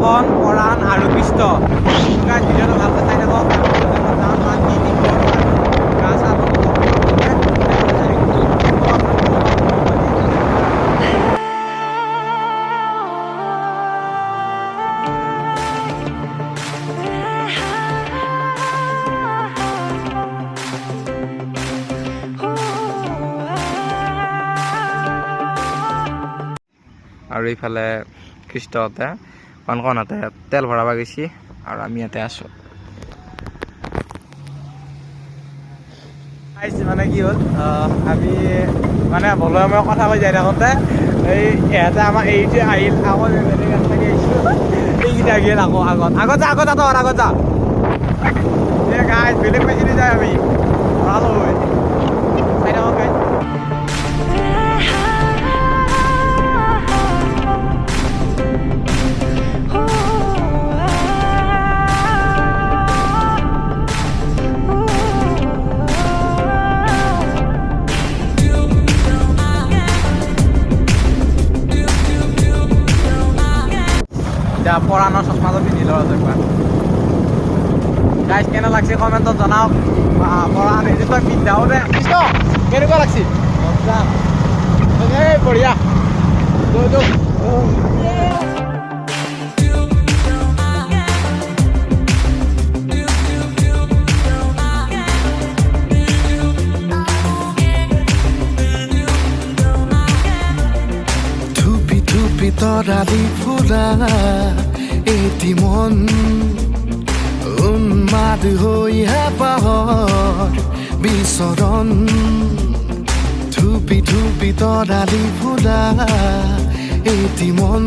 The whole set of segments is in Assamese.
কংকন পৰাণ আৰু কৃষ্ণ ভিডিঅ'টো ভালকৈ চাই থাকক আৰু এইফালে কৃষ্ণহঁতে কণকণহঁতে তেল ভৰাব গৈছে আৰু আমি ইয়াতে আছোঁ মানে কি হ'ল আমি মানে বলয় মই কথা কৈ যাই থাকোঁতে এই ইহঁতে আমাৰ এইটো আহিল আকৌ বেলেগ ৰাস্তাকে আহিছোঁ এইকেইটা গেল আকৌ আগত যা আগত যা গাইজ বেলেগ পাইছিলোঁ যায় আমি ভাল হয় চাই থাকক গাইজ পৰাণৰ চশমাটো পিন্ধি লওঁ একবাৰ গাইজ কেনে লাগছে কমেণ্টত জনাওক পৰাণ এই তই পিন্ধাও দে কৃষ্ণ কেনেকুৱা লাগছে বঢ়িয়া তৰালি ফুলা এটি মন উন্মাদ হৈ হেঁপাহৰ বিচৰণ ধুপি ধুপি তৰালি ফুলা এটি মন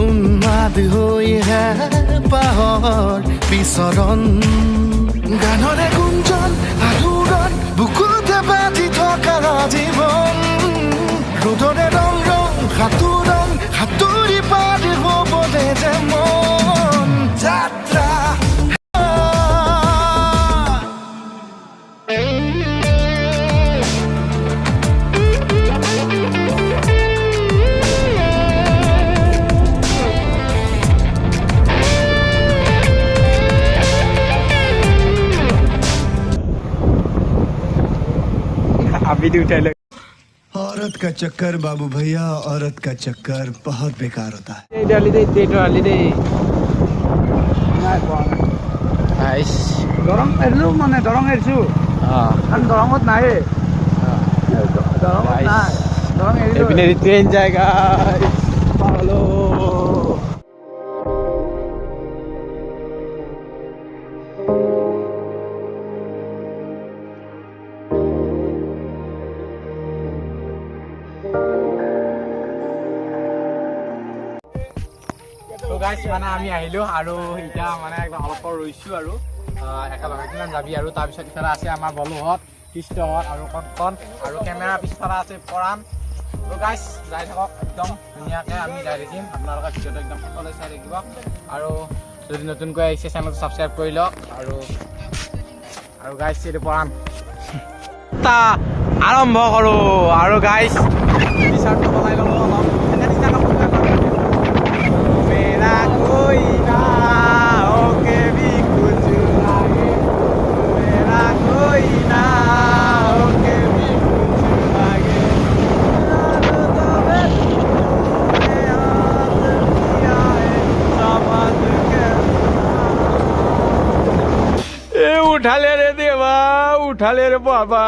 উন্মাদ হৈ হেঁপাহৰ বিচৰণ গানৰে গুঞ্জন আলোড়ন বুকুতে বান্ধি থকা জীৱন ৰ'দৰে ৰং সাঁতোৰং সাঁতুৰি পাৰি হ'বলে যে মন যাত্ৰা अभी भी उठा औरत का चक्कर बाबू भैया औरत का चक्कर बहुत बेकार होता है डाली दे দৰং এৰিলোঁ মানে দৰং এৰিছোঁ কাৰণ দৰঙত নাই দৰঙত নাই দৰং এৰিপিনে ট্ৰেইন জায়গা পালো মানে আমি আহিলোঁ আৰু এতিয়া মানে একদম অলপ ৰৈছোঁ আৰু একেলগে কিমান যাবি আৰু তাৰপিছত ইফালে আছে আমাৰ বলুহঁত কৃষ্ণহঁত আৰু কণকণ আৰু কেমেৰা পিছফালে আছে পৰাণ তো গাইজ যাই থাকক একদম ধুনীয়াকৈ আমি যাই থাকিম আপোনালোকে ভিডিঅ'টো একদম সকলোৱে চাই থাকিব আৰু যদি নতুনকৈ আহিছে চেনেলটো ছাবস্ক্ৰাইব কৰি লওক আৰু গাইজ এইটো পৰাণ আৰম্ভ কৰোঁ আৰু গাইজ টি চাৰ্টটো বনাই ল'ব অলপ उठा ले रे देवा उठा ले रे बाबा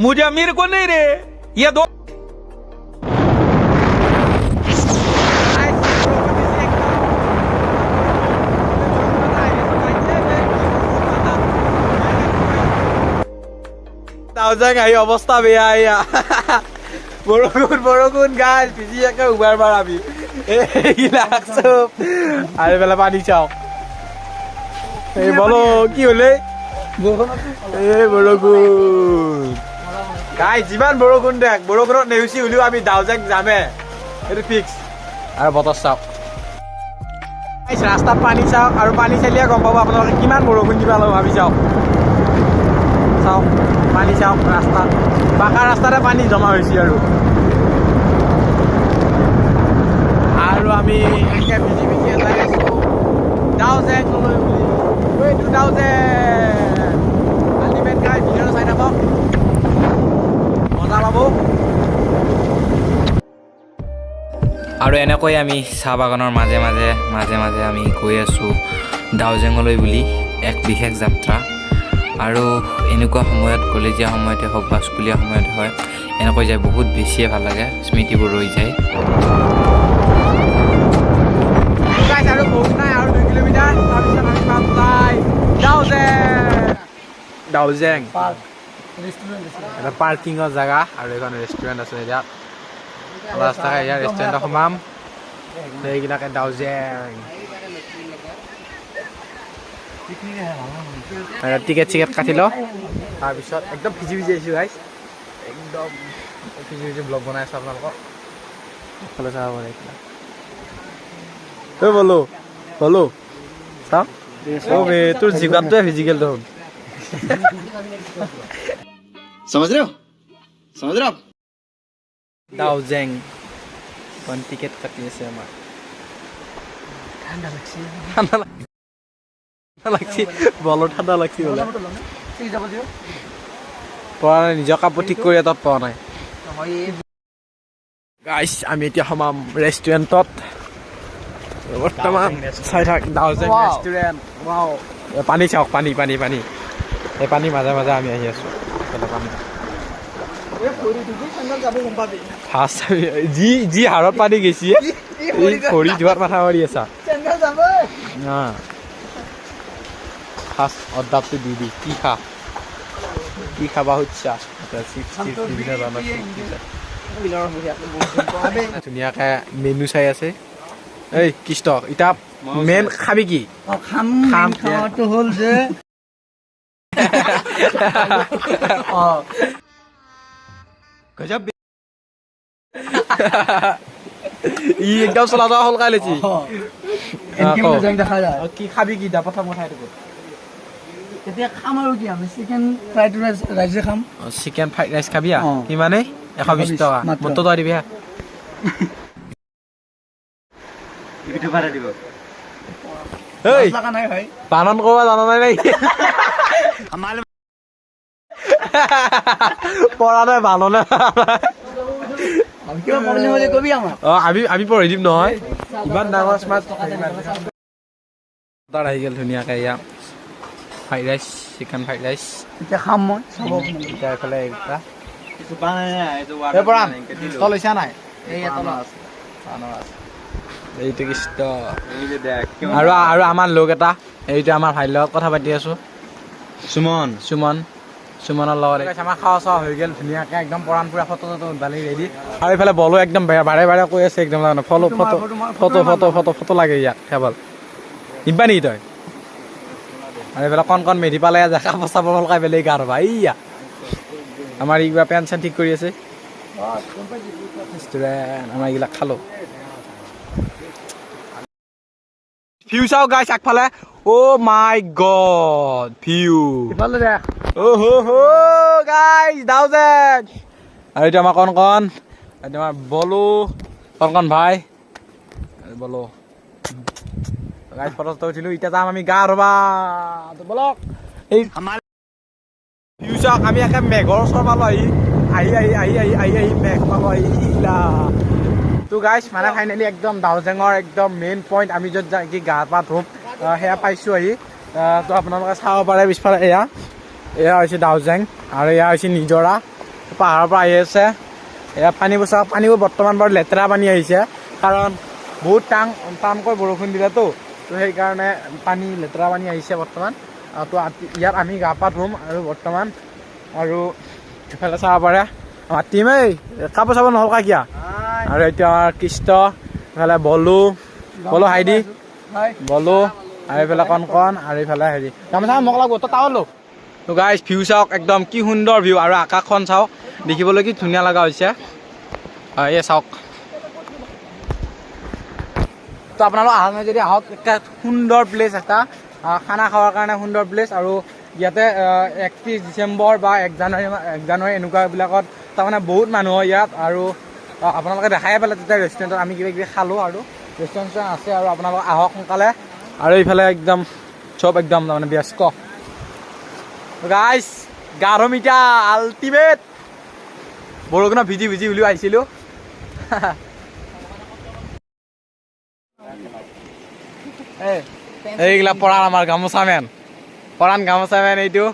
मुझे अमीर को नहीं रे ये दो এই অবস্থা বেয়া এয়া বৰষুণ গাছ ভিজি একে উবাৰ বাৰ আমি এইবিলাক চব আৰু বেলা পানী চাওক এই বলো কি হলে এই বৰষুণ গাই যিমান বৰষুণ দেখ বৰষুণত নেউচি হলেও আমি দাউজাক যামে এইটো ফিক্স আৰু বতৰ চাওক ৰাস্তাত পানী চাওক আৰু পানী চালিয়ে গম পাব আপোনালোকে কিমান বৰষুণ দিবা লাগিব ভাবি চাওক চাওক পানী চাওক ৰাস্তাত বাঁকা ৰাস্তাতে পানী জমা হৈছে আৰু আমি আৰু এনেকৈ আমি চাহ বাগানৰ মাজে মাজে আমি গৈ আছোঁ ডাউজেঙলৈ বুলি এক বিশেষ যাত্ৰা। আৰু এনেকুৱা সময়ত কলেজীয়া সময়তে হওক বা স্কুলীয়া সময়তে হয় এনেকৈ যায় বহুত বেছিয়ে ভাল লাগে, স্মৃতিবোৰ ৰৈ যায়। আৰু বহুত নাই, আৰু 2 কিলোমিটাৰ, তাৰপিছত আমি পাম যায় ডাউজেং এটা পাৰ্কিঙৰ জেগা আৰু এখন ৰেষ্টুৰেণ্ট আছে। ইয়াত ৰাস্তাৰে ইয়াৰ ৰেষ্টুৰেণ্টত সোমাম, সেইবিলাকে ডাউজেং টিকেট কাটি লওঁ। তাৰপিছত একদম ভিজি আহিছোঁ গাইছ, একদম ভিজি ব্লগ বনাই আছোঁ আপোনালোকক, সকলো চাব পাৰে। বলো চাওঁ তোৰ জিগাটোৱে ভিজি গেল দেখোন। समझ रहे हो ডাউজেং টিকেট কাটি আছে আমাৰ। ঠাণ্ডা লাগছি বলৰ ঠাণ্ডা লাগছি বোলে। পৰা নাই, নিজৰ কাপোৰ ঠিক কৰি তাত পোৱা নাই। গাইছ আমি এতিয়া সোমাম ৰেষ্টুৰেণ্টত। বৰ্তমান চাই থাক ডাউজেং ৰেষ্টুৰেণ্ট। পানী চাওক, পানী এই পানী মাজে আমি আহি আছোঁ। যি হাৰত পানী গেছি ভৰি ধোৱাত মাথা মাৰি আছা। ফাৰ্ষ্ট অৰ্ডাৰটো দি কি খাবা সুধছা? বিভিন্ন ধৰণৰ ধুনীয়াকে মেনু চাই আছে। এই কৃষ্ণ এতিয়া মেইন খাবি কি? खाम खावाটো হ'ল যে গজব ই একদম চলাচল হলকাই লেছি। দেখা যায়। কি খাবি কি? প্ৰথম কথা এইটো এতিয়া খাম আৰু কি আমি চিকেন ফ্ৰাইড ৰাইচ খাম। চিকেন ফ্ৰাইড ৰাইচ খাবি? কিমানে? 120 টকা। মতো তই দিবি। বানান কবা জানা নাই নেকি? পঢ়া নাই ভালো নে? আমি পঢ়ি দিম নহয়, ইমান ডাঙৰ স্মাৰ্ট আহি গ'ল ধুনীয়াকে। ইয়াত fried rice, chicken fried rice এতিয়া খাম মই। এতিয়া এইফালে তই লৈছা নাই? এইটো কৃষ্ণ আৰু আমাৰ লগ এটা, এইটো আমাৰ ভাইৰ লগত কথা পাতি আছো, সুমনৰ লগত। আমাৰ খাৱা চাৱা হৈ গ'ল ধুনীয়াকে, একদম পৰাণ পুৰা ফটো উঠবালি ৰেডি। আৰু এইফালে বলো একদম বাৰে কৈ আছে একদম ফটো লাগে ইয়াক কেৱল নিবা নেকি তই? আৰু এইফালে কণ মেধি পালে কাপোৰ চাপোৰ হলকাই বেলেগ গা ৰবা। এইয়া আমাৰ ই কিবা পেণ্ট চেণ্ট ঠিক কৰি আছে। ৰেষ্টুৰেণ্ট আমাৰ এইবিলাক খালো। ভিউ চাও গাইছ আগফালে। অ' মাই গড ভিউ গাইছ ডাউজেং। আৰু এইটো আমাৰ কণ এইটো আমাৰ বলো কণ ভাই বলো গাইছ ফটো উঠিলো। এতিয়া যাম আমি গা ৰবা বলক। এই ভিউ চাওক, আমি একে মেঘৰ ওচৰ পালো আহি মেঘ পালো আহিলা। তো গাইছ মানে ফাইনেলি একদম ডাউজেঙৰ একদম মেইন পইণ্ট আমি য'ত কি গা পা ধুম সেয়া পাইছোঁ আহি। তো আপোনালোকে চাব পাৰে পিছফালে এয়া হৈছে ডাউজেং আৰু এয়া হৈছে নিজৰা, পাহাৰৰ পৰা আহি আছে। এয়া পানীবোৰ চাওক, পানীবোৰ বৰ্তমান বাৰু লেতেৰা পানী আহিছে, কাৰণ বহুত টানকৈ বৰষুণ দিলেতো, তো সেইকাৰণে লেতেৰা পানী আহিছে বৰ্তমান। তো ইয়াত আমি গা পা ধুম আৰু বৰ্তমান। আৰু এইফালে চাব পাৰে আমাৰ টিম, এই কাপোৰ চাব নহ'ল কিয়া। আৰু এতিয়া আমাৰ কৃষ্ণ, এইফালে বলো হাইদি বলো, আৰু এইফালে কণ আৰু এইফালে হেৰি গামোচা মোক লাগব তই টাৱলো। তো গাইছ ভিউ চাওক একদম কি সুন্দৰ ভিউ, আৰু আকাশখন চাওক দেখিবলৈ কি ধুনীয়া লগা হৈছে। এই চাওক, তো আপোনালোক অহা নাই যদি আহক, সুন্দৰ প্লেচ এটা, খানা খাৱাৰ কাৰণে সুন্দৰ প্লেচ। আৰু ইয়াতে 31 ডিচেম্বৰ বা 1 জানুৱাৰী এনেকুৱাবিলাকত তাৰমানে বহুত মানুহ হয় ইয়াত। আৰু আপোনালোকে দেখাই পালে তেতিয়া ৰেষ্টুৰেণ্টত আমি কিবা খালোঁ, আৰু ৰেষ্টুৰেণ্ট আছে। আৰু আপোনালোক আহক সোনকালে। আৰু এইফালে একদম চব একদম তাৰমানে ব্যস্ত গাইছ। 11 মিটাৰ আল্টিমেট বৰষুণত ভিজি উলিও আহিছিলোঁ। এইগিলা পৰাণ আমাৰ গামোচা মেন পৰাণ গামোচা মেন এইটো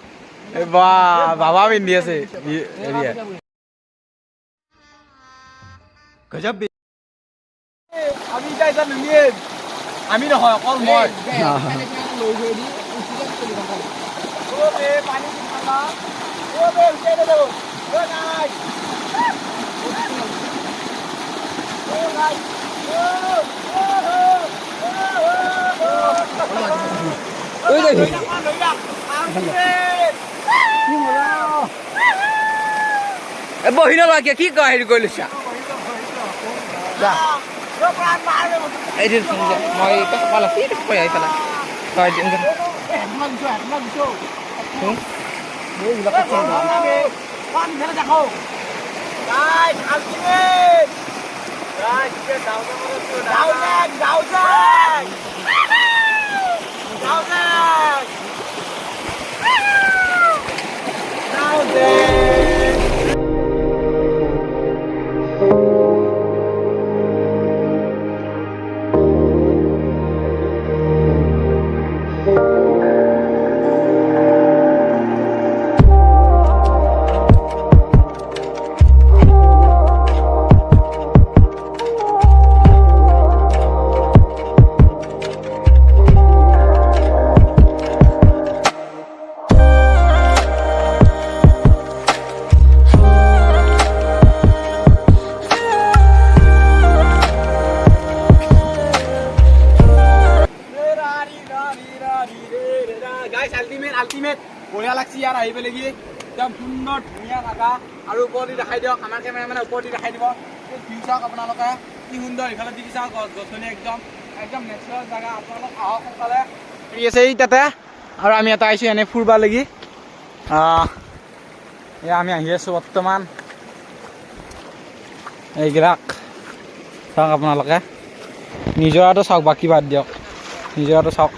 বা বাবা পিন্ধি আছে হেৰিয়ে गजब আমি এতিয়া নুনিয়ে আমি নহয় অকল মই পানী ঠাণ্ডা বহি নলয় কি কয় হেৰি কৰি লৈছা এইটো মই পালা কি কৈ আহি পেলা তই আল্টিমেট বঢ়িয়া লাগছি ইয়াৰ আহি পেলাই কি একদম সুন্দৰ ধুনীয়া জাগা আৰু ওপৰদি দেখাই দিয়ক আমাৰ কেমেৰামেনে ওপৰদি দেখাই দিব ভিউ চাওক আপোনালোকে কি সুন্দৰ ইফালে দি চাওক গছ গছনি একদম একদম নেচাৰেল জাগা আপোনালোক আহক সোনকালে ফুৰি আছে এই তাতে আৰু আমি এটা আহিছোঁ এনেই ফুৰিব লাগি এয়া আমি আহি আছোঁ বৰ্তমান এইবিলাক চাওক আপোনালোকে নিজৰাটো চাওক বাকী বাদ দিয়ক নিজৰাটো চাওক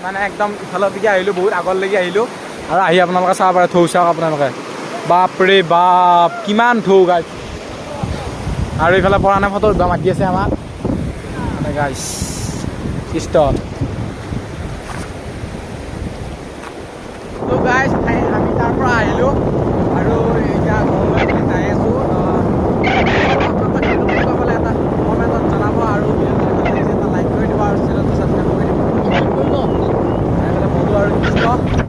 মানে একদম ইফাললৈকে আহিলোঁ বহুত আগলৈকে আহিলোঁ আৰু আহি আপোনালোকে চাব পাৰে থৌ চাওক আপোনালোকে বাপৰে বাপ কিমান থৌ গাইছ আৰু ইফালে পৰাণে ফটো উঠবা মাতি আছে আমাক মানে গাইছ কৃষ্ট তো গাইছ আমি তাৰ পৰা আহিলোঁ